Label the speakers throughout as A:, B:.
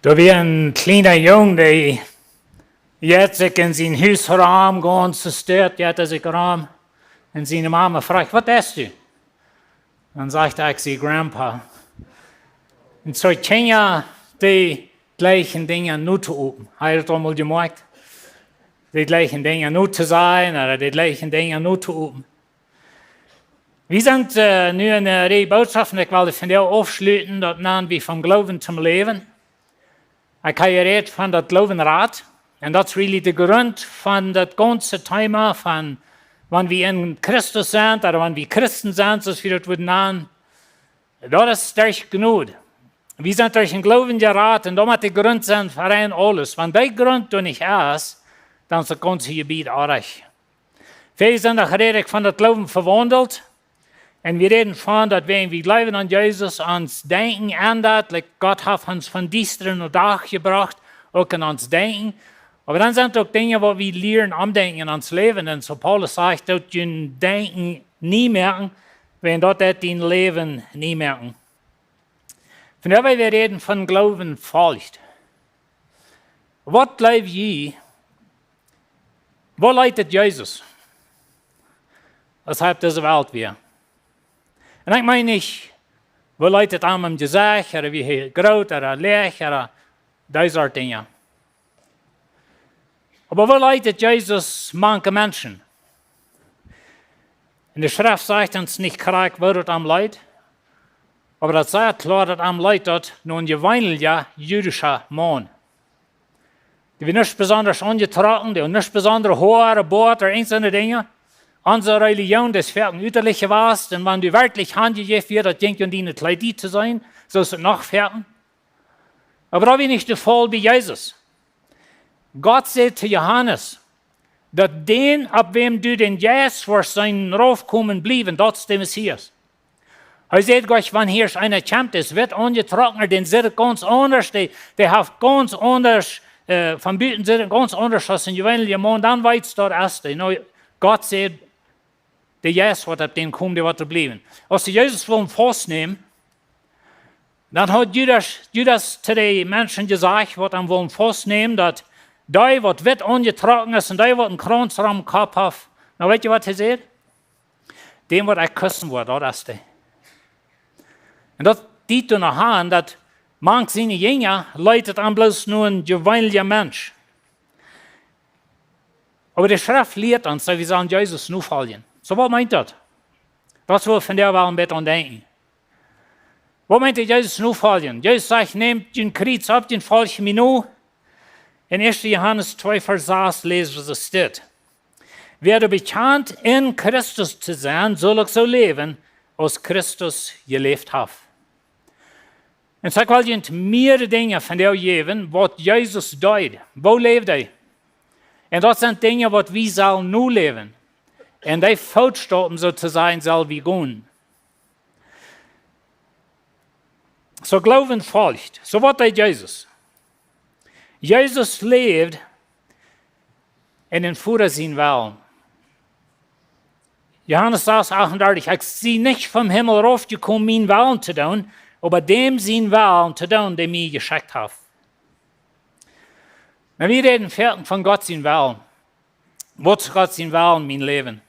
A: Da war ein kleiner Junge, der jetzt sich in sein Hausraum ganz zerstört, der hat sich Raum und seine Mama fragt, was ist du? Dann sagt er, ich sehe Grandpa. Und so kann ja die gleichen Dinge nur zu oben. Hat er einmal gemerkt? Die gleichen Dinge nur zu sein oder die gleichen Dinge nur zu oben. Wir sind nu in der Botschaft und ich will von dir aufschließen, dat nennen wir vom Glauben zum Leben. Ich habe geredet von dat Glaubenrat. Und das ist really der Grund von das ganze Thema von, wenn wir in Christus sind oder wenn wir Christen sind, so wie wir das nennen. Das ist stark genug. Wir sind durch den Glauben geraten und damit der Grund sind für ein alles. Wenn der Grund da nicht ist, dann ist das ganze Gebiet arg. Wir sind auch geredet von das Glauben verwandelt. Und wir reden von, dass wenn wir glauben an Jesus, uns denken ändert, like Gott hat uns von düsteren und Tag gebracht, auch an uns denken. Aber dann sind auch Dinge, wo wir lernen, umdenken in uns Leben. Und so Paulus sagt, dass wir Denken nie merken, wenn dort dein Leben nie merken. Von daher wir reden von Glauben Folcht. Was glaubt ihr? Wo leitet Jesus? Weshalb diese Welt wir? Und ich meine nicht, wo leitet am im Gesicht, oder wie groß, oder leicht, oder diese Dinge. Aber wo leitet Jesus manche Menschen? In der Schrift sagt uns nicht korrekt, wo das am Leid. Aber das sagt klar, dass am Leid dort nur ein gewöhnlicher jüdischer Mann. Die wird nicht besonders angetragen, die haben nicht besonders Haare, Bart oder einzelne Dinge. Unsere Religion, das fährt ein üterliche was, denn wenn du wirklich handgegeben wird, das denkt an die Kleidie zu sein, so ist es noch fährten. Aber da bin ich der Fall wie Jesus. Gott sagt zu Johannes, dass den, ab wem du den Jesus vor seinen Raufkommen blieben, das ist der Messias. Er sagt euch, wenn hier einer kämpft, es wird angetrocknet, den sieht ganz anders, der hat ganz anders, von Büten sieht ganz anders als ein gewöhnlicher Mann, dann weiß es dort erst. Gott sagt, der Jesus wird ab dem kommen, der wird bleiben. Als sie Jesus wollen festnehmen, dann hat Judas zu den Menschen gesagt, was er wollen festnehmen, dass der, was wird angetragen ist und der, was einen Kranz am Kopf hat, na, weißt ihr, was er sagt? Dem, was er küssen wird, das ist der. Und das dient noch an, dass manche seine Jünger leitet an bloß nur ein gewöhnlicher Mensch. Aber die Schrift lehrt uns, dass wir sollen Jesus nur folgen. So, was meint das? Das will von der Welt ein bisschen denken. Was meint Jesus nur folgen? Jesus sagt, nehmt den Kreuz ab, den folgt mir nur. In 1. Johannes 2, Vers 6 lesen wir, was es steht. Wer bekannt in Christus zu sein, soll auch so leben, als Christus gelebt hat. Und so wollen mehrere Dinge von der geben, was Jesus tut. Wo lebt er? Und das sind Dinge, die wir sollen nur leben. Und die Fußstapfen sozusagen soll wir gehen. So Glauben folgt. So was tut Jesus? Jesus lebt in den Führer sein Willen. Johannes 6, 38, ich bin nicht vom Himmel raufgekommen, mein Willen zu tun, aber dem sein Willen zu tun, der mich geschickt hat. Wenn wir reden von Gott sein Willen, was ist Gott sein Willen in mein Leben?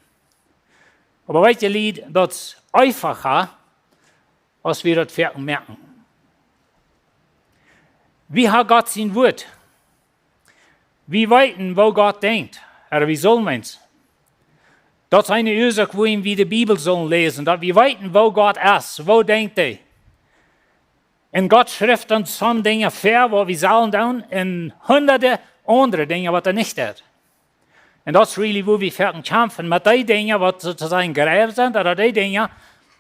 A: Aber weißt ihr, das ist einfacher, als wir das merken. Wie hat Gott sein Wort? Wir wissen, wo Gott denkt. Oder wie soll man es? Das ist eine Ursache, wo wir die Bibel sollen lesen. Dass wir wissen, wo Gott ist. Wo denkt er? Und Gott schrift uns some Dinge vor, wo wir sollen tun, und hunderte andere Dinge, was er nicht hat. Und das ist really, wo wir kämpfen mit den Dingen, was sozusagen gerecht sind, oder die Dinge,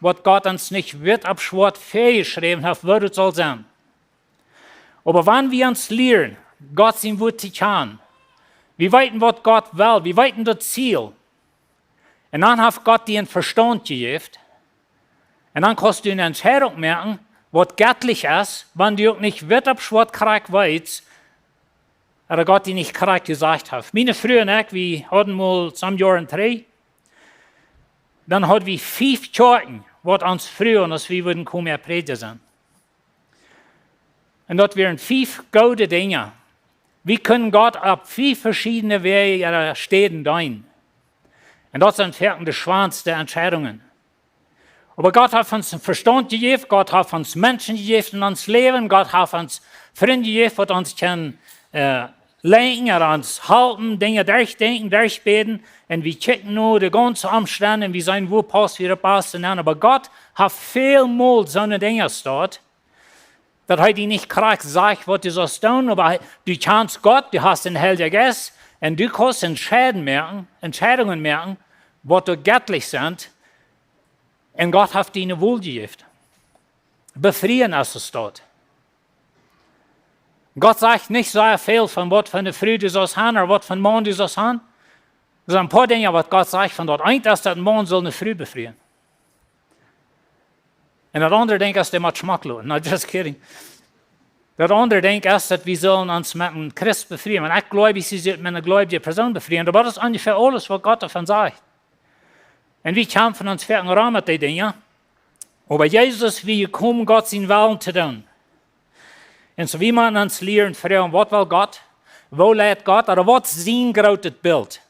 A: was Gott uns nicht wird abschwört vorgeschrieben hat, wo es soll sein. Aber wenn wir uns lernen, Gott sein Wort zu kennen, wir wissen, was Gott will, wir wissen das Ziel. Und dann hat Gott dir einen Verstand gegeben. Und dann kannst du eine Entscheidung merken, was göttlich ist, wenn du auch nicht wird abschwört korrekt weißt, oder Gott dir nicht korrekt gesagt hat. Meine früher und wir hatten mal zum Jahr 3, dann hatten wir 5 Karten, was uns früher, als wir würden kommen, predigen sind. Und dort wären 5 gute Dinge. Wir können Gott auf 5 verschiedene Wege stehen dein. Und dort sind die schwanste Entscheidungen. Aber Gott hat uns Verstand gegeben, Gott hat uns Menschen gegeben in uns Leben, Gott hat uns Freunde gegeben, die uns können lenken, uns halten, Dinge durchdenken, durchbeten. Und wir checken nur die ganzen Umstände und wir sagen, wo passt, wie das passt. Aber Gott hat vielmal so eine Dinge dort, dass er dir nicht korrekt sagt, was du sollst tun, aber du kennst Gott, du hast den Heiligen Geist und du kannst Entscheidungen merken, was du göttlich sind. Und Gott hat dir eine Wohlgegeben. Befrieden ist es dort. Gott sagt nicht so viel von was von der Früh du sollst haben oder was von morgen du sollst haben. Das sind ein paar Dinge, was Gott sagt von dort. Eins ist, dass morgen soll eine Früh befrieden. Und das andere Ding ist, der macht schmacklos. No, just kidding. Das andere Ding ist, dass wir sollen uns mit einem Christ befrieden. Und ich glaube, sie sind mit einer gläubigen Person befrieden. Aber das ist ungefähr alles, was Gott davon sagt. Und wir kämpfen uns für einen Rahmen mit den Dingen. Aber Jesus will kommen, Gott seinen Willen zu tun. Und so wie man uns lernen, fragen, was will Gott? Wo lebt Gott? Oder was ist sein großes Bild?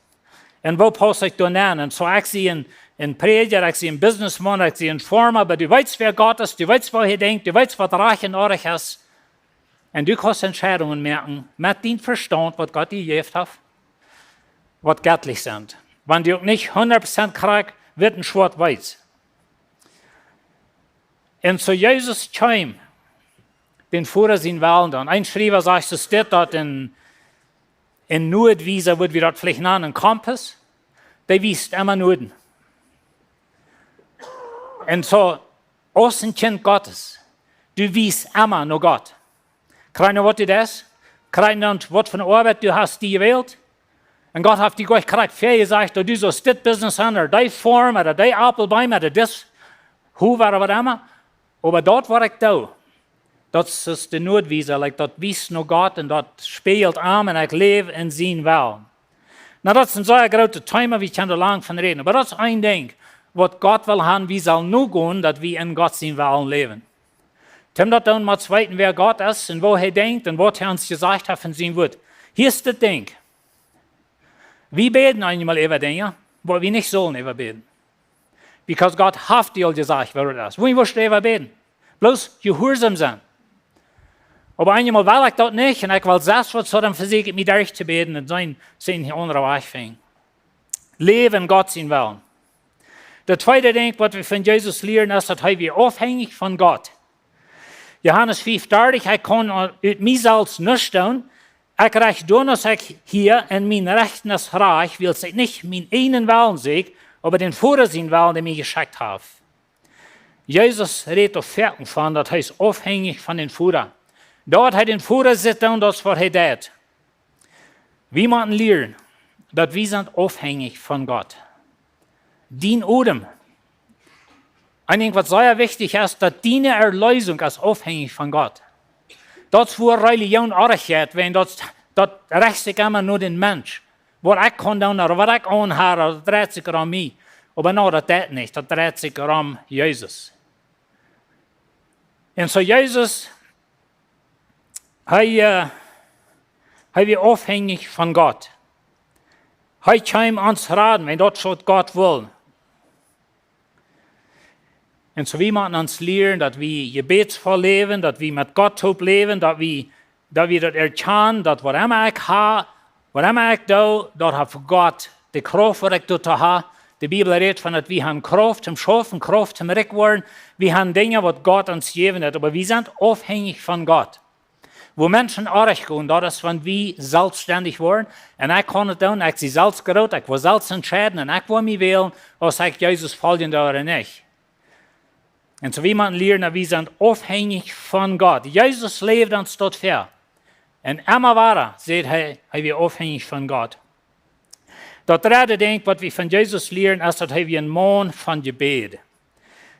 A: Und wo passe ich da an? Und so ich sehe ein Prediger, ich sehe ein Businessman, ich sehe ein Former, aber du weißt, wer Gott ist, du weißt, was er denkt, du weißt, was reich und ordentlich ist. Und du kannst Entscheidungen merken, mit dem Verstand, was Gott dir gegeben hat, was göttlich sind. Wenn du nicht 100% kriegst, wird ein schwarz-weiß. Und so Jesus kam, den Führer sein Willen dann. Ein Schreiber sagt, es steht dort in Nordwiese, wird wir dort vielleicht nennen, ein Kompass, der wiest immer Norden. Und so, als ein Kind Gottes, du wiest immer nur Gott. Keine was du das? Keine was von Arbeit du hast die gewählt? Und Gott hat dir gleich korrekt gesagt, du sollst das Business haben, oder die Form, oder die Appelbaum, oder das Hoover, oder was immer. Aber dort war ich da. Das ist die Nordwiese, dort wies nur Gott und dort spielt an und ich lebe in seinem Willen. Na, das sind so ein großes Thema, wir können da lang von reden. Aber das ist ein Ding, was Gott will haben, wir sollen nur gehen, dass wir in Gott seinem Willen leben. Tim dort dann mal zweiten, wer Gott ist und wo er denkt und was er uns gesagt hat von seinem Wort. Hier ist das Ding. Wir beten einmal über Dinge, wo wir nicht sollen über beten. Because Gott hat dir gesagt, wer das ist. Wo musst du über beten? Bloß gehorsam sein. Aber einmal will ich das nicht und ich will selbst was zu dem versuchen, mich durchzubeten und sein andere Weg finden. Leben Gott sein Willen. Der zweite Ding, was wir von Jesus lernen, ist, dass wir abhängig von Gott. Johannes 5,30, ich kann aus mir selbst nichts tun. Ich reiche nur, dass ich hier in mein Rechten ist reich, will ich nicht meinen einen Willen sehen, aber den Vater sein Willen, der mich geschickt hat. Jesus redet auf Verken von, das heißt abhängig von den Vater. Dort hat den Vater sitzen und das, was er tut. Wir müssen lernen, dass wir sind abhängig von Gott. Dien Odem. Ein Ding, was sehr wichtig ist, dass deine Erlösung ist abhängig von Gott. Das, wo Religion auch geht, wenn das rächt sich immer nur den Mensch. Was ich kann tun, oder was ich anhabe, das dreht sich um mich. Aber no, das tut nicht, das dreht sich um Jesus. Und so Jesus, er wird abhängig von Gott. Er kann uns raten, wenn das was Gott will. Und so wie man uns lernen, dass wir gebetsvoll leben, dass wir mit Gott leben, dass wir das erkennen, dass was immer ich habe, was immer ich tue, dort hat Gott die Kraft, was ich dort habe. Die Bibel redet von, dass wir haben Kraft zum Schaffen, Kraft zum Reck werden. Wir haben Dinge, was Gott uns gegeben hat, aber wir sind abhängig von Gott. Wo Menschen arg gehen, das ist, wenn wir selbstständig werden. Und ich kann es tun, ich bin selbst gerät, ich will selbst entscheiden und ich will mich wählen, ob ich Jesus folgen oder nicht. Und so wie man lernt, wir sind abhängig von Gott. Jesus lebt uns dort vor. Und immer weiter sieht er wir abhängig von Gott. Das dritte Ding, was wir von Jesus lernen, ist, dass wir ein Mann von Gebet.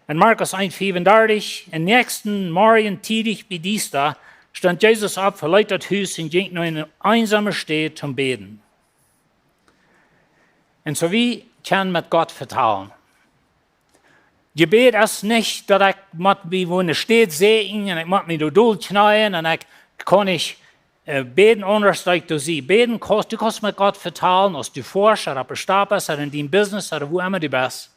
A: In Markus 1,35, im nächsten Morgen tätig bei Dienstag, stand Jesus auf, verließ das Haus und ging nur in eine einsame Stätte zum Beten. Und so wie können mit Gott vertrauen. Gebet ist nicht, dass ich mich, wo eine steht, sehen und ich muss mich durchknallen und ich kann nicht beten, anders als du sie. Beten kannst, du kannst mit Gott vertrauen, als du forschst oder bestarb bist oder in deinem Business oder wo immer du bist.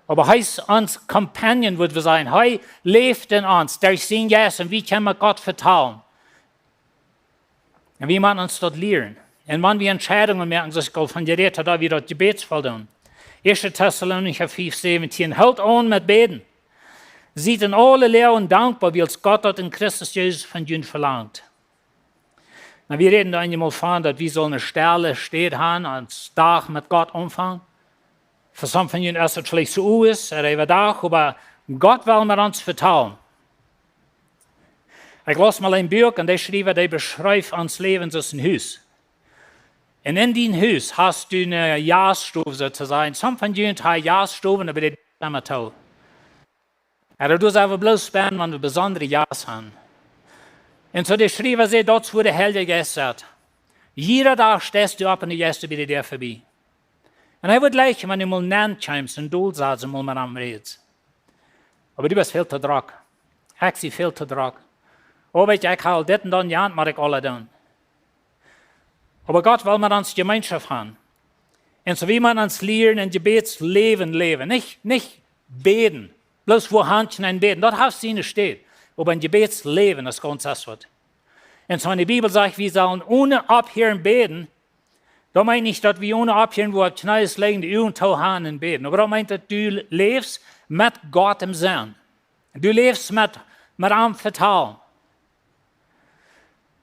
A: Aber heißt uns Companion, würde wir sagen, hey, lebt in uns, der sehen yes und wie können wir Gott vertrauen? Und wie man uns dort lernen. Und wenn wir Entscheidungen merken, das Gott von dir redet, da wir dort Gebetsfall tun. 1. Thessalonicher 5,17, hält an mit Beten. Seid in alle Lehren dankbar, wie es Gott dort in Christus Jesus von ihnen verlangt. Na, wir reden da einmal von, dass wir so eine Stelle steht haben, als Tag mit Gott umfangen. Für some von ihnen ist es vielleicht so ist, oder Tag, aber Gott will mir uns vertrauen. Ich las mal ein Buch und der schrieb, der beschreibt uns Leben als ein Haus. Und in diesem Haus hast du eine Jahresstufe sozusagen. Some von ihnen haben Jahresstufen, aber die sind immer toll. Aber du musst aber bloß sparen, wenn wir besondere Jahres haben. Und so der schrieb, dort wo der Heilige Geist sagt, jeder Tag stehst du ab und du gehst wieder dir vorbei. Und ich würde gleich, wenn du mal nennt, und du sagst, mal mit ihm redest. Aber du bist viel zu drock. Ich bin viel zu drock. Oh, weet je, ich habe dit und dann, ja, mag ich alle tun. Aber Gott will mit uns Gemeinschaft haben. Und so wie man uns lernen, ein Gebetsleben leben. Nicht beten. Bloß wo Handchen ein Beten. Dort hast du nicht steht. Aber ein Gebetsleben, das ganz das wird. Und so in der Bibel sagt, wir sollen ohne Abhören beten. Da meine ich, dass wir ohne Abhören, wo wir Knalls legen, die Augen zu haben und beten. Aber da meint, dass du lebst mit Gott im Sinn. Du lebst mit ihm Vertrauen.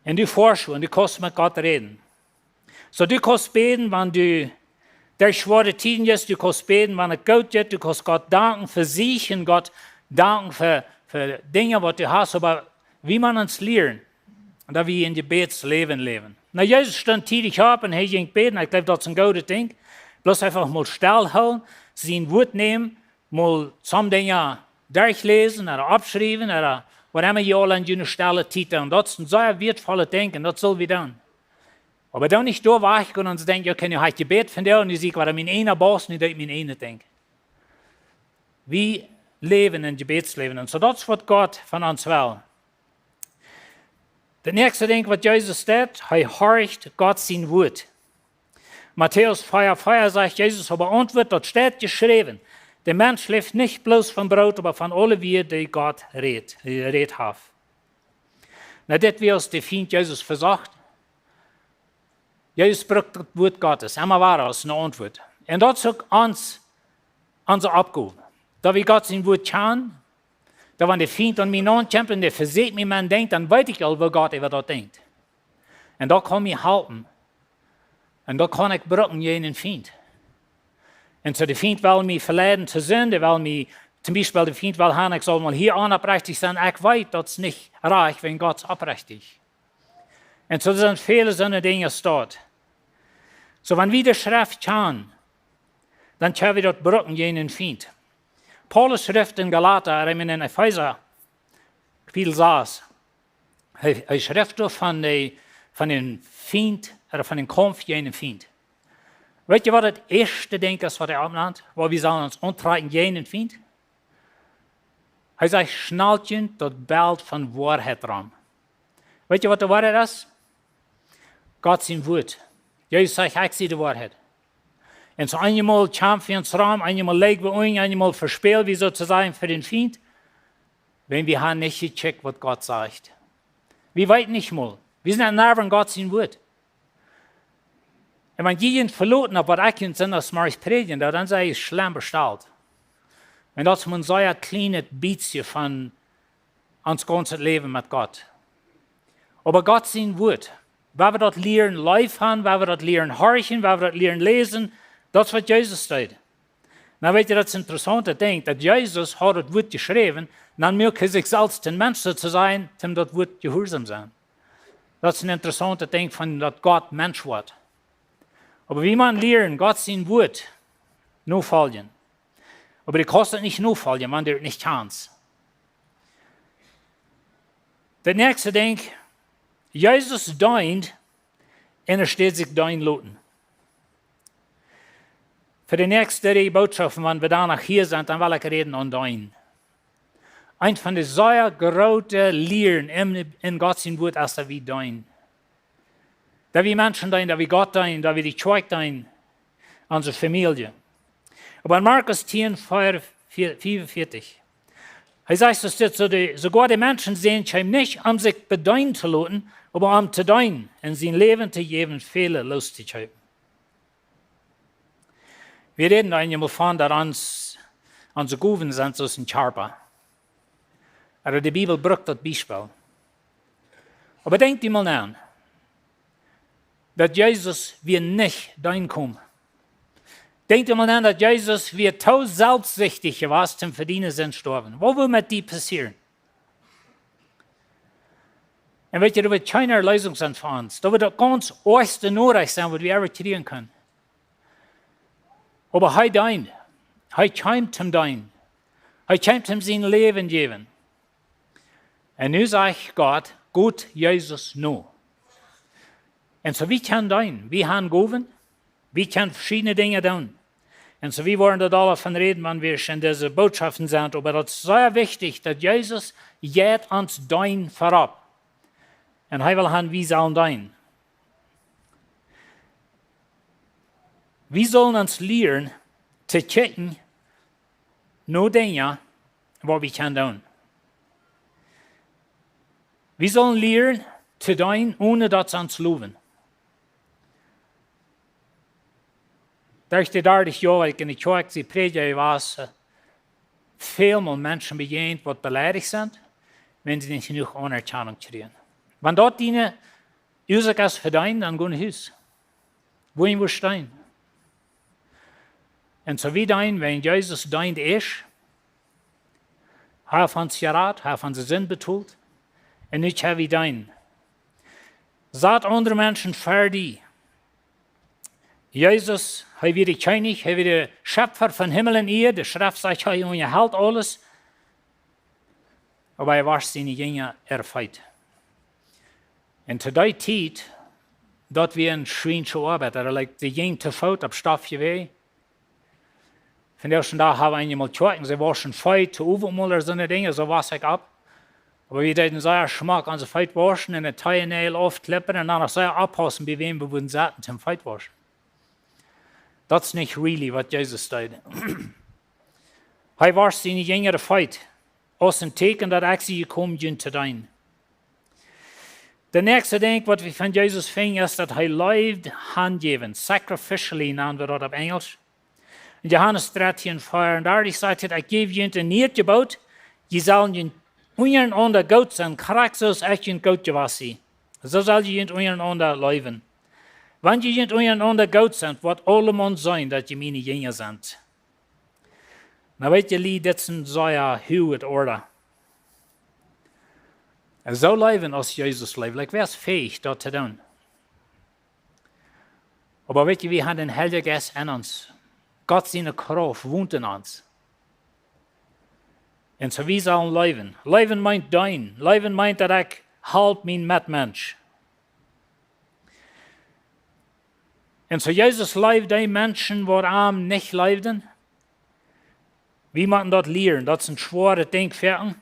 A: Und du forschst und du kannst mit Gott reden. So du kannst beten, wenn du durch schwere Tiden bist, du kannst beten, wenn es gut geht, du kannst Gott danken für sich und Gott danken für Dinge, was du hast, aber wie man uns lernt, dass wir in Gebetsleben leben. Na, Jesus stand tätig auf und er ging beten, ich glaube, das ist ein gutes Ding. Bloß einfach mal stillhalten, sein Wort nehmen, mal some Dinge durchlesen oder abschreiben oder was immer ihr alle an einer Stelle titeln. Das ist ein sehr wertvolles Ding und das soll wir tun. Aber dann nicht da weichen und denken, okay, ich habe Gebet von dir und ich sehe, was mein einer Boss nicht mein einer denkt. Wir leben in Gebetsleben und so das ist, was Gott von uns will. Das nächste Ding, was Jesus steht, er horcht Gott sein Wort. Matthäus 4,4 sagt Jesus, aber Antwort, dort steht geschrieben, der Mensch lebt nicht bloß vom Brot, aber von allen Worten, die Gott redet hat. Na, das wie uns der Feind Jesus versagt. Jesus spricht das Wort Gottes, immer war als eine Antwort. Und das ist uns unsere Abgabe. Da wir Gott sein Wort kennen, da wenn der Feind an mich ankämpft und der verseht mich, man denkt, dann weiß ich auch, wo Gott über das denkt. Und da kann ich helfen. Und da kann ich brücken jenen Feind. Und so der Feind will mich verleiten zu Sünde, der will mich, zum Beispiel der Feind will haben, ich soll mal hier unabrechtig sein, ich weiß, das ist nicht reich, wenn Gott ist abrechtig. Und so sind viele so eine Dinge dort. So wenn wir die Schrift kennen, dann können wir dort brücken jenen Feind. Paulus schrift in Galater, in Epheser, Kapitel 6, er schrift von den Feind, oder von dem Kampf gegen den Feind. Weet je wat het eerste ding is wat hij opnaamt? Waar we zullen ons onttreden gegen den Feind? Hij zegt, schnaltje dat beeld van waarheid ram. Weet je wat de waarheid is? God zijn woord. Jezus zegt, ik zie de waarheid. En zo eenmaal kämpfen wir uns rum, eenmaal legen wir uns, eenmaal verspielen wir sozusagen für den Feind, wenn wir haben nicht gecheckt, was Gott sagt. Wir weten nicht mal. Wir sind ein Nerv an Gott sein Wort. Und wenn jemand verloren hat, was ich in das mal predigen, dann sei ich schlimm bestellt. Und das ist ein so ein kleines bisschen von uns ganzes Leben mit Gott. Aber Gott sein Wort, weil wir dort lernen live haben, weil wir dort lernen horchen, weil wir dort lernen lesen, das ist, was Jesus steht. Na, weet je, das ist interessant, Ding, dass Jesus hat das Wort geschrieben, dann möchte er sich selbst den Menschen zu sein, dem das Wort gehorsam sein. Das ist ein interessantes Ding, von dass Gott Mensch wird. Aber wie man lernen, Gott sein Wort nur folgen. Aber die kostet nicht nur folgen, man der nicht kann. Das nächste Ding, Jesus deint, und er steht sich dein Loten. Für die nächsten 3 Botschaften, wenn wir danach hier sind, dann will ich reden an dein. Ein von den sehr großen Lehren in Gottes Wort ist wie dein. Da wir Menschen dein, da wir Gott dein, da wir die Kirche dein, unsere Familie. Aber in Markus 10, 45, er sagt, dass sogar die Menschen sehen sich nicht, um sich bedeuten zu lassen, aber um zu deuten, in sein Leben zu geben, Fehler loszuhalten. Wir reden einmal von, dass unsere Gloowen sind so ein Charper. Aber die Bibel braucht das Beispiel. Aber denkt ihr mal nach, dass Jesus wir nicht dahin kommen. Denkt ihr mal an, dass Jesus wir so selbstsüchtig war, zum Verdienen sind gestorben. Was will mit die passieren? Und weet je, da wird keine Lösung sein für uns. Da wird das ganz erste Nachricht sein, was wir kriegen können. Aber er dein, er kommt zum dein. Er kommt zum sein Leben geben. Und nu sagt Gott, gut Jesus nur. Und so wie kann dein, wie haben Gloowen, wie kann verschiedene Dinge tun. Und so wie wollen da davon reden, wenn wir in diese Botschaften sind, aber das ist sehr wichtig, dass Jesus geht uns dein vorab. Und er will haben, wie sollen dein. Wir sollen uns lernen, zu checken, nur Dinge, was wir können tun. Wir sollen lernen, zu tun, ohne dass wir uns loben. Durch die 30 Jahre, in der Kirche predige, war es vielmal Menschen begegnet, die beleidigt sind, wenn sie nicht genug Anerkennung kriegen. Wenn dort ihnen Ursache ist für dein, dann gehen sie Haus. Wohin wir stehen. Und so wie dein, wenn Jesus dein ist, hat uns gerat, hat uns Sinn betont, und nicht wie dein. Sagt andere Menschen für die. Jesus, er wird der König, er wird der Schöpfer von Himmel und Erde, der Schrift sagt, er hält alles, aber er war seine Jünger erfüllt. Und zu der Zeit, dort wir ein schwierige Arbeit, die Jünger zu Fuß auf Stoffje weh. Von der ersten Tag haben wir einmal geguckt, sie waschen Feuer zu Uwe oder so eine Dinge, so was ich ab. Aber wir dürfen sehr Geschmack an so Feuer waschen, in der Teilnähe aufklippen und dann sehr abpassen, bei wem wir würden satten zum Feuer waschen. Das ist nicht really, was Jesus tut. Er war seine Jünger Feuer, aus dem Teken, dass ich sie gekommen bin zu dein. Der nächste Ding, was wir von Jesus finden, ist, dass er lebt handgeben, sacrificially nennen wir das auf Englisch. In Johannes 13, 4, und da sagt er, ich gebe ihnen ein Niet gebaut, die sollen ihnen untereinander gut sein, korrekt so ich ihnen gut gewassen. So soll ihnen untereinander leben. Wenn die ihnen untereinander gut sind, wird alle Mann sein, dass die meine Jünger sind. Na weet je, das ist so eine hohe Order. So leben, als Jesus lebt, wer ist fähig, das zu tun? Aber weet je, wir haben den Heiligen Geist in uns. Gott seine Kraft wohnt in uns. Und so wie sollen leben. Leben meint dein. Leben meint, dass ich halb mein Mitmensch. Und so Jesus lebt die Menschen, die arm nicht leben. Wir müssen dort lernen. Das ist ein schweres Ding für uns.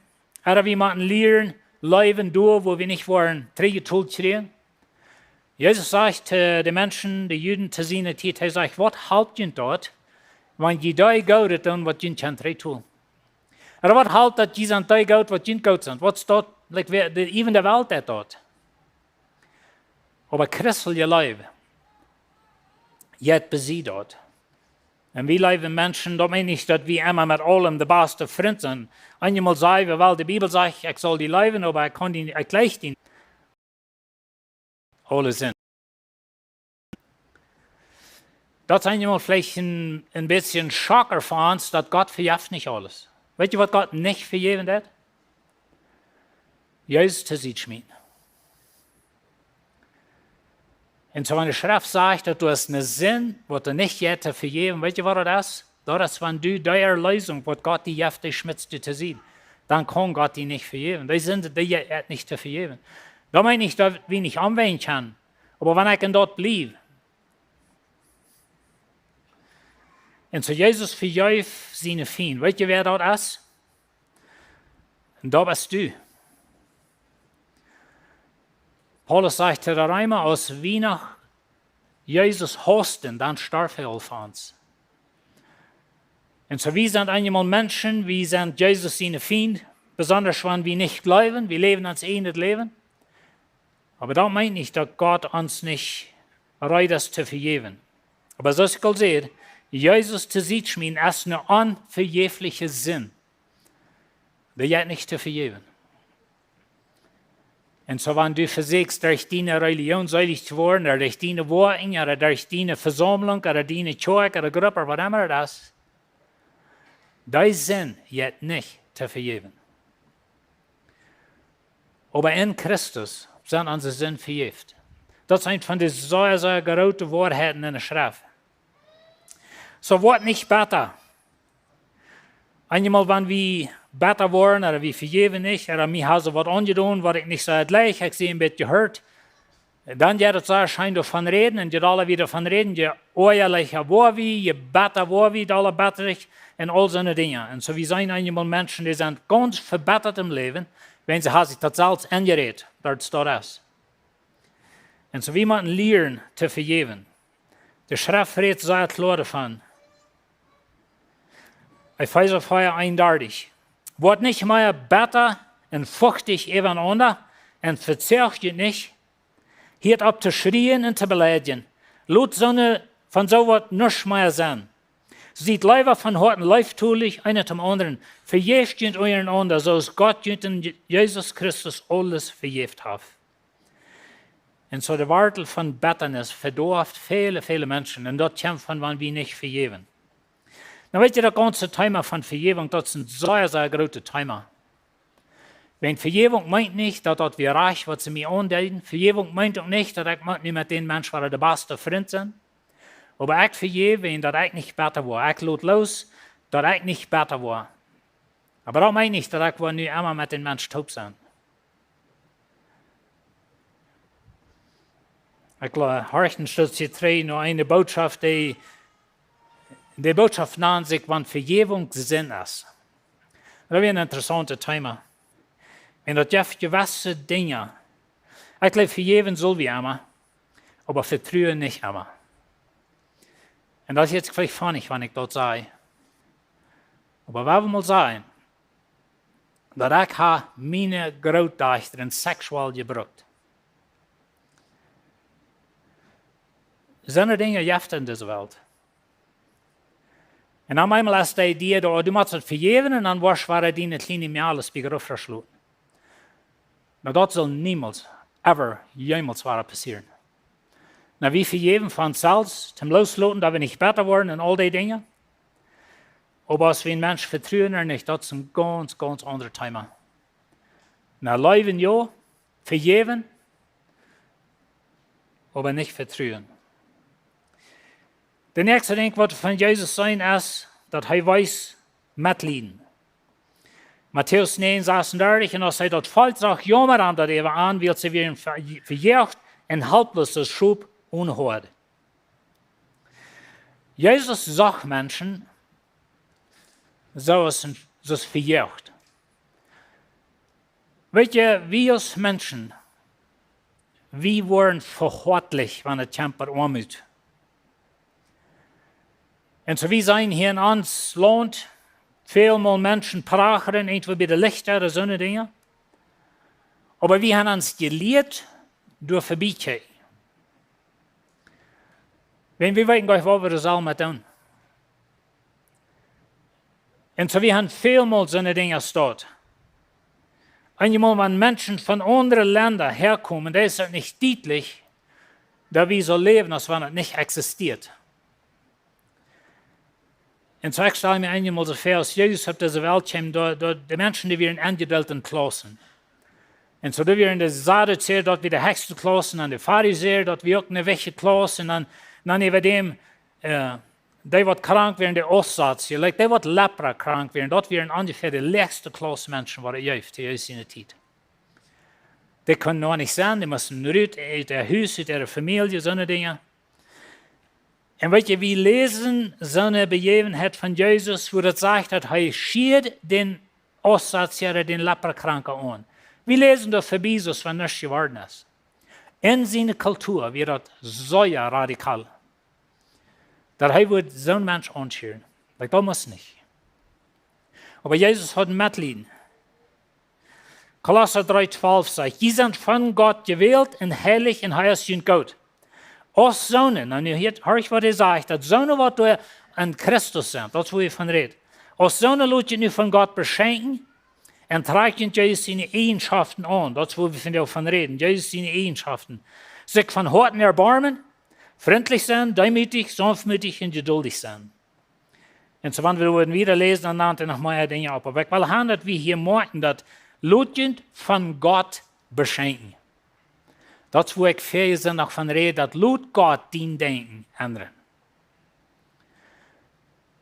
A: Aber wir müssen lernen, leben durch, wo wir nicht wollen, Trägertod kriegen. Jesus sagt den Menschen, die Juden zu seiner Zeit, er sagt, was halbt ihr dort, wenn ihr da geht, dann was ihr kann tun? Aber was halt, dass ihr an da geht, was ihr gut sind? Was dort, even der Welt dort? Aber christliche Leben, jetzt besiegt dort. Und wir leben Menschen, das meine ich, dass wir immer mit allem der beste Freund sind. Einmal sagen wir, weil die Bibel sagt, ich soll die leben, aber ich gleich die. Alle sind. Das ist einmal vielleicht ein bisschen Schocker für uns, dass Gott verjagt nicht alles. Weißt du, was Gott nicht vergeben hat? Jesus zu sich schmieden. Und so eine Schrift sagt, dass du hast einen Sinn, was du nicht hätte vergeben. Weißt du, was das ist? Das ist, wenn du deine Lösung, was Gott die Jäfte schmitzt, zu sehen, dann kann Gott die nicht vergeben. Die sind die nicht zu vergeben. Da meine ich, dass wir nicht anwenden kann. Aber wenn ich dort blieb, En so Jesus verjuift zijn vriend. Weet je wer dat is? En dat bist du. Paulus sagt er einmal, als wir nach Jesus hosten, dann starb er auf uns. Und so wir sind einmal Menschen, wir sind Jesus seine Freund, besonders wenn wir nicht glauben, wir leben als eines Leben. Aber das meint nicht, dass Gott uns nicht bereit ist zu vergeben. Aber so ich al sehe, Jesus zu sich mir ist eine unverjährliche Sinn. Der hat nicht zu vergeben. Und so wenn du versuchst, durch deine Religion seilig zu werden, oder durch deine Worte, oder durch deine Versammlung, oder deine Kirche, oder Gruppe, oder was immer das ist, dein Sinn hat nicht zu vergeben. Aber in Christus sind unsere Sinn vergeben. Das ist eine von den sehr, sehr großen Wahrheiten in der Schrift. So wird nicht besser. Einmal, wenn wir besser worden, oder wir vergeben nicht, oder mir haben sie was angetan, was ich nicht so gleich, ich sehe ein bisschen gehört, dann wird es sehr schein davon reden, und die alle wieder davon reden, je ehrlicher war wir, je besser war wir, alle besser und all so eine Dinge. Und so wir sind einmal Menschen, die sind ganz verbessert im Leben, wenn sie sich das selbst angerät, dort ist. Und so wir müssen lernen zu vergeben. Die Schrift redet sehr klar davon. Epheser 4, 31. Wort nicht mehr besser und fuchtig einander und verzerrt nicht, hiert ab zu schrien und zu beleidigen. Lot von so was nicht mehr sein. Sieht lieber von Horten leiftulich einer zum anderen. Verjeft jünt euren anderen, so als Gott jünt in Jesus Christus alles verjeft hat. Und so der Wartel von Betternis verdorft viele, viele Menschen. Und dort kommt von, wann wir nicht vergeben. Na weet je, das ganze Thema von Vergebung, das ist ein sehr, sehr großes Thema. Wenn Vergebung meint nicht, dass wir reich, was sie mir andeuten. Vergebung meint auch nicht, dass ich nicht mit den Menschen, die der beste Freund sind. Aber ich vergebe, wenn das ich nicht besser war. Ich lade los, dass ich nicht besser war. Aber das meint nicht, dass ich nicht immer mit den Menschen taub sein. Ich glaube, Horchtenstütze 3 noch eine Botschaft, die Botschaft nennt sich, wann Vergebung Sinn ist. Das ist ein interessantes Thema. Wenn das gibt gewisse Dinge, ich glaube, vergeben soll wir immer, aber vertrauen nicht immer. Und das ist jetzt vielleicht funny, wenn ich das sage. Aber was wir mal sagen, dass ich meine Großtöchter sexuell gebraucht. So eine Dinge gibt es in dieser Welt. Und dann einmal ist die Idee, du musst es vergeben und dann wirst du deine kleine Mädels bei Griff verschluten. Na, das soll niemals, jemals passieren. Na, wir vergeben von uns selbst, zum Loslassen, dass wir nicht besser werden und all die Dinge. Aber als wir einen Menschen vertrauen oder nicht, das ist ein ganz, ganz anderes Thema. Na, leben ja, vergeben, aber nicht vertrauen. Der nächste Ding, was von Jesus sein ist, dass er weiß, mitleiden. Matthäus 9, 36, und er sagt, das fällt auch jammer an, dass er an wird, sie werden verjagt und haltlos das Schub unhört. Jesus sagt Menschen, so ist es verjagt. Weet je, wir als Menschen, wir werden verhärtlich, wenn es kommt Armut. Und so wir sein hier in uns Land, vielmal Menschen prachen, entweder bei der Lichter oder so eine Dinge. Aber wir haben uns gelehrt durch Verbieten. Wenn wir wissen, was wir das alle tun. Und so wir haben vielmal so eine Dinge dort. Einmal, wenn Menschen von anderen Ländern herkommen, da ist es nicht deutlich, dass wir so leben, als wenn es nicht existiert. Und so ich stelle mir einmal so vor, als Jesus auf diese Welt kam, die Menschen, die wären angedeelten Klassen. Und so, die wären die Sadduzäer, dort wie die höchste Klasse, und die Pharisäer, dort wie auch eine welche Klasse, und dann über dem, die, was krank wären, die Aussatzier, die, was Lepra krank wären, dort wären ungefähr die letzte Klasse Menschen, die jäuft, die ist in der Zeit. Die können noch nicht sein, die müssen raus, der Haus, ihre Familie, so eine Dinge. Und weet je, wir lesen so eine Begebenheit von Jesus, wo das sagt, dass er schiert den Aussatziger, den Leperkranken an. Wir lesen da für Jesus, wenn nichts geworden ist. In seiner Kultur wird das sehr radikal. Dass er wird so ein Mensch anschieren. Das muss nicht. Aber Jesus hat ein Mitleiden. Kolosser 3,12 sagt, die sind von Gott gewählt und heilig und heilig und gut. Als Sohnen, und hier hör ich, was er sagt, dass Sohnen, was du an Christus sind, das, wo ich von rede. Als Sohnen lässt du von Gott beschenken und trägt Jesus seine Eigenschaften an. Das, wo wir von reden, Jesus seine Eigenschaften. Sich von Herzen erbarmen, freundlich sein, demütig, sanftmütig und geduldig sein. Und so, wenn wir wieder lesen, dann nannte er noch mehr Dinge ab. Aber ich will haben, dass wir hier merken, dass Leute von Gott beschenken. Das, wo ich fähig bin, noch von rede, dass Leute Gott dien denken, anderen.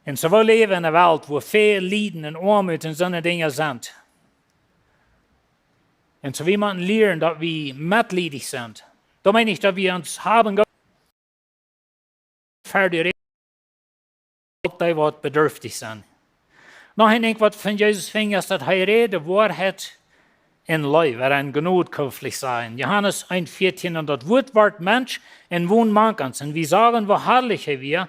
A: Und so wir leben in einer Welt, wo viel Leiden und Armut und so eine Dinge sind. Und so wir müssen lernen, dass wir mitleidig sind. Da meine ich, dass wir uns haben, für die Rede, die was bedürftig sind. Noch ein Ding, was von Jesus fing, ist, dass er rede, Wahrheit in Leib, ein Genut kauflich sein. Johannes 1,14, und das Wort ward Mensch und wohnt mankens. Und wir sagen, wo herrlich wir,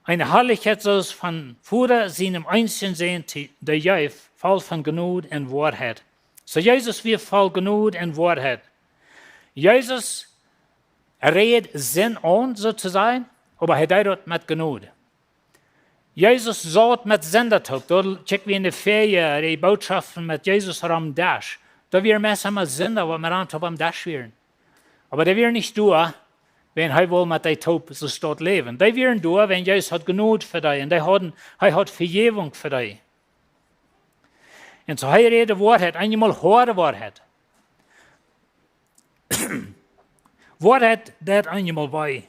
A: eine Herrlichkeit soll es von Vater seinem Einzelnen sehen, der Jäuf, voll von Genut und Wahrheit. So Jesus wird voll Genut und Wahrheit. Jesus redet Sinn an, sozusagen, aber er redet mit Genut. Jesus sagt mit Sendertag, da checken wir in der Ferien die Botschaften mit Jesus am Dash. Da wir messen mal Sender, was wir am Dash wären. Aber der wäre nicht da, wenn er wohl mit der Taub so dort leben. Die wären da, wenn Jesus hat Genut für dich und er hat Vergebung für dich. Und so er redet Wahrheit, einmal harte Wahrheit. Wahrheit, das einmal bei.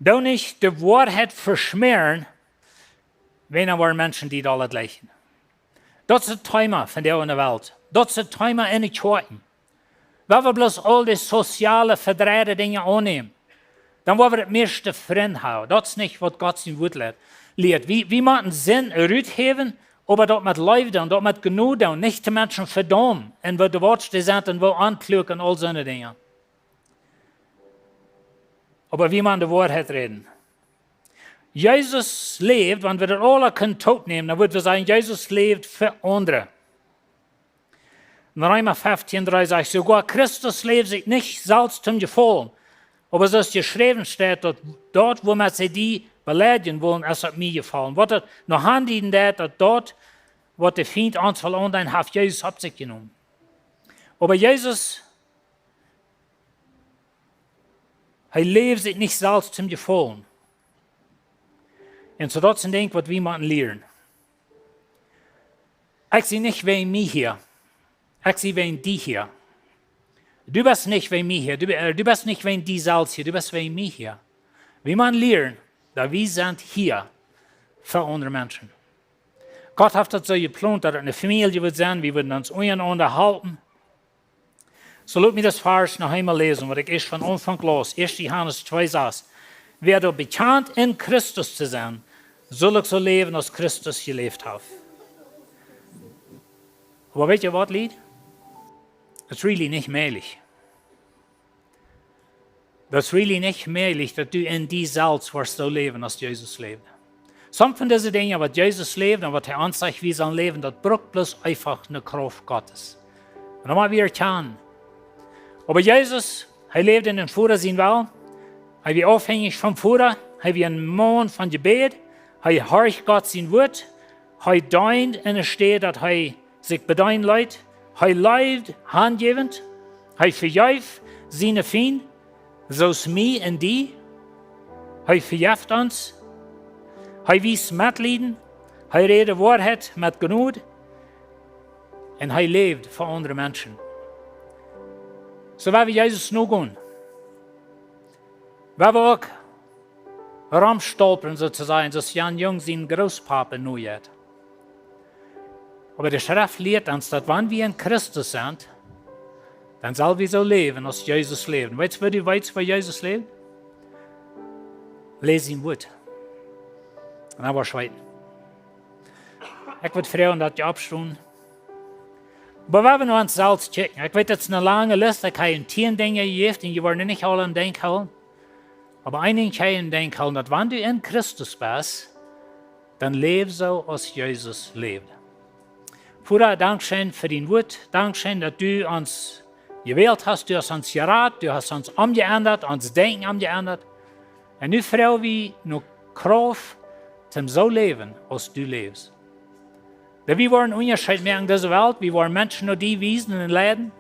A: Da nicht die Wahrheit verschmieren, wenn aber Menschen, die da gleichen. Das ist das Thema von der Welt. Das ist das Thema in den Kirchen. Wenn wir bloß all die soziale, verdrehte Dinge annehmen, dann wollen wir das meiste Frieden haben. Das ist nicht, was Gott in Wort lehrt. Wir müssen Sinn rausheben, aber das mit Leute und das mit Genug und nicht die Menschen verdammen. Und wo die Worte sind und wo anklügen und all so eine Dinge. Aber wie man die Wahrheit reden. Jesus lebt, wenn wir das alle können tot nehmen, dann würden wir sagen, Jesus lebt für andere. In Römer 15,3 sagt, sogar Christus lebt sich nicht selbst zum Gefallen. Aber so ist geschrieben steht, dass dort, wo man sie die beleidigen wollen, es hat mir gefallen. Was das noch handeln, dass dort, wo der Feind uns verloren hat, Jesus auf sich genommen. Aber Jesus, er lebt sich nicht selbst zum Gefallen. Und so das ist ein Ding, was wir müssen lernen. Ich sehe nicht wegen mir hier. Ich sehe wegen dir hier. Du bist nicht wegen mir hier. Du bist nicht wegen dir selbst hier. Du bist wegen mir hier. Wir müssen lernen, dass wir sind hier für andere Menschen. Gott hat das so geplant, dass eine Familie wird sein. Wir würden uns unterhalten. So lasst mich das Vers noch einmal lesen, was ich erst von Anfang los, 1. Johannes 2 saß. Wer da bekannt in Christus zu sein, soll ich so leben, als Christus gelebt hat. Aber weet je wat, Lied? Das ist really nicht möglich. Das ist really nicht möglich, dass du in die selbst wirst so leben, als Jesus lebt. Some von diesen Dingen, was Jesus lebt und was er anzeigt, wie sein Leben, das braucht bloß einfach eine Kraft Gottes. Und dann mal wieder kann. Aber Jesus, er lebt in den Vater sein Welt. Er wird abhängig vom Vater. Er wird ein Mann von Gebet. Er hört Gott sein Wort. Er deint und es steht, dass er sich bedeuten lässt. Er lebt handgebend. Er vergibt seine Feinde, so ist mir und die. Er vergibt uns. Er wies Mitleiden. Er redet Wahrheit mit Genut. Und er lebt für andere Menschen. So werden wir Jesus noch gehen. Wir auch rumstolpern sozusagen, dass Jan Jung seinen Großpapa noch hat. Aber die Schrift lehrt uns, dass wenn wir in Christus sind, dann sollen wir so leben, als Jesus lebt. Weißt du, wo Jesus lebt? Lese ihn gut. Und dann war es weiter. Ich würde fragen, dass die abstunden. Aber wenn wir uns selbst checken, ich weiß, das ist eine lange Liste, ich habe 10 Dinge gegeben, und die werden nicht alle im Denk halten. Aber ein Ding kann ich im Denk halten, dass wenn du in Christus bist, dann lebst du, als Jesus lebt. Vater, Dankeschön für dein Wort. Dankeschön, dass du uns gewählt hast, du hast uns geraten, du hast uns umgeändert, uns Denken umgeändert. Und nu fragen wir noch Kraft, zum so leben, als du lebst. Dass wir wollen Unterschied machen in dieser Welt, wir wollen Menschen nur die Wiesen und Läden,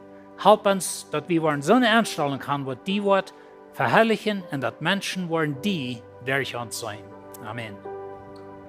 A: help uns, dass wir wollen so eine Einstellung haben, wo die Wort verherrlichen und dass Menschen wollen die durch uns sein. Amen.